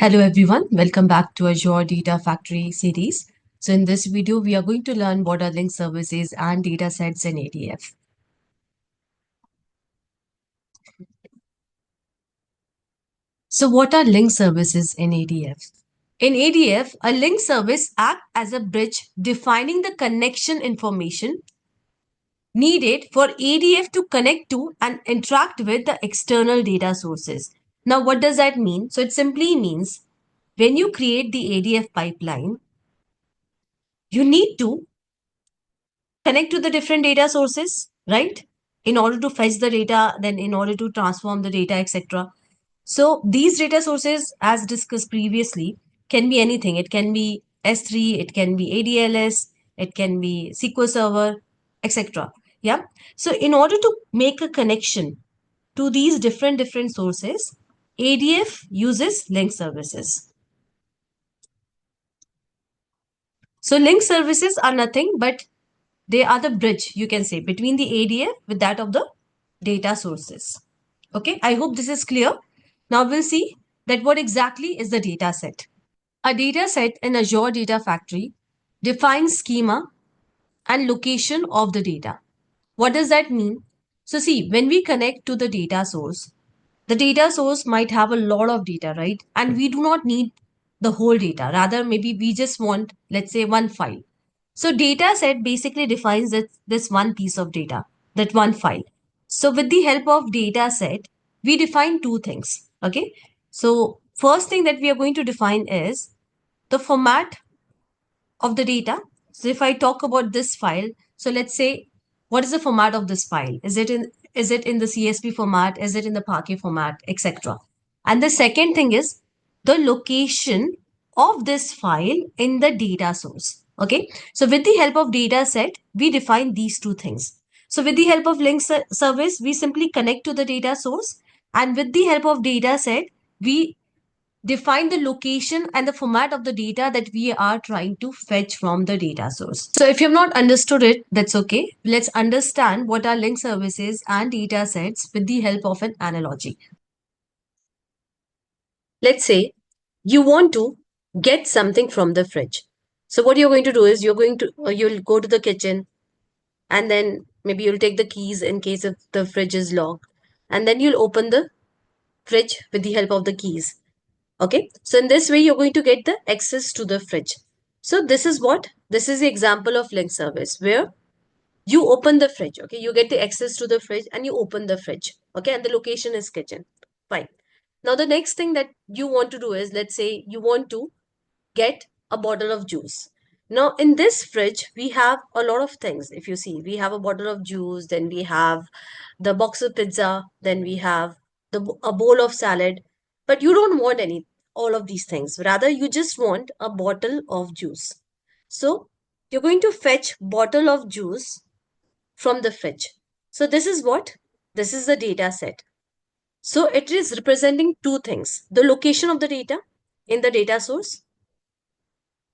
Hello everyone, welcome back to Azure Data Factory series. So in this video, we are going to learn what are link services and data sets in ADF. So what are link services in ADF? In ADF, a link service acts as a bridge defining the connection information needed for ADF to connect to and interact with the external data sources. Now, what does that mean? So it simply means when you create the ADF pipeline, you need to connect to the different data sources, right? In order to fetch the data, then in order to transform the data, etc. So these data sources, as discussed previously, can be anything. It can be S3, it can be ADLS, it can be SQL Server, etc. Yeah. So in order to make a connection to these different sources, ADF uses link services. So link services are nothing but they are the bridge, you can say, between the ADF with that of the data sources. Okay, I hope this is clear. Now we'll see that what exactly is the data set. A data set in Azure Data Factory defines schema and location of the data. What does that mean? So see, when we connect to the data source might have a lot of data, right? And we do not need the whole data. Rather, maybe we just want, let's say, one file. So data set basically defines this one piece of data, that one file. So with the help of data set, we define two things. Okay. So first thing that we are going to define is the format of the data. So if I talk about this file, so let's say, what is the format of this file? Is it in the CSV format? Is it in the Parquet format, etc.? And the second thing is the location of this file in the data source. Okay. So with the help of data set, we define these two things. So with the help of link service, we simply connect to the data source. And with the help of data set, we define the location and the format of the data that we are trying to fetch from the data source. So if you have not understood it, that's okay. Let's understand what are link services and data sets with the help of an analogy. Let's say you want to get something from the fridge. So what you're going to do is you'll go to the kitchen, and then maybe you'll take the keys in case if the fridge is locked, and then you'll open the fridge with the help of the keys. Okay, so in this way, you're going to get the access to the fridge. So this is the example of link service where you open the fridge. Okay, you get the access to the fridge and you open the fridge. Okay, and the location is kitchen. Fine. Now, the next thing that you want to do is, let's say you want to get a bottle of juice. Now, in this fridge, we have a lot of things. If you see, we have a bottle of juice, then we have the box of pizza, then we have a bowl of salad. But you don't want all of these things. Rather, you just want a bottle of juice. So, you're going to fetch bottle of juice from the fridge. So, this is what? This is the data set. So, it is representing two things. The location of the data in the data source.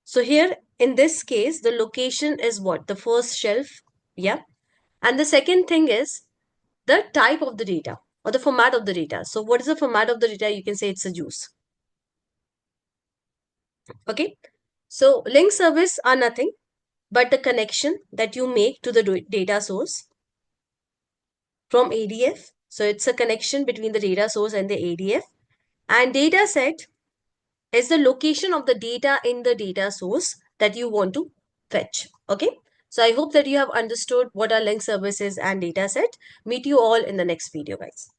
So here in this case, the location is what? The first shelf. Yeah. And the second thing is the type of the data or the format of the data. So what is the format of the data? You can say it's a juice. Okay. So link service are nothing but the connection that you make to the data source from ADF. So it's a connection between the data source and the ADF. And data set is the location of the data in the data source that you want to fetch. Okay. So I hope that you have understood what are link services and data set. Meet you all in the next video, guys.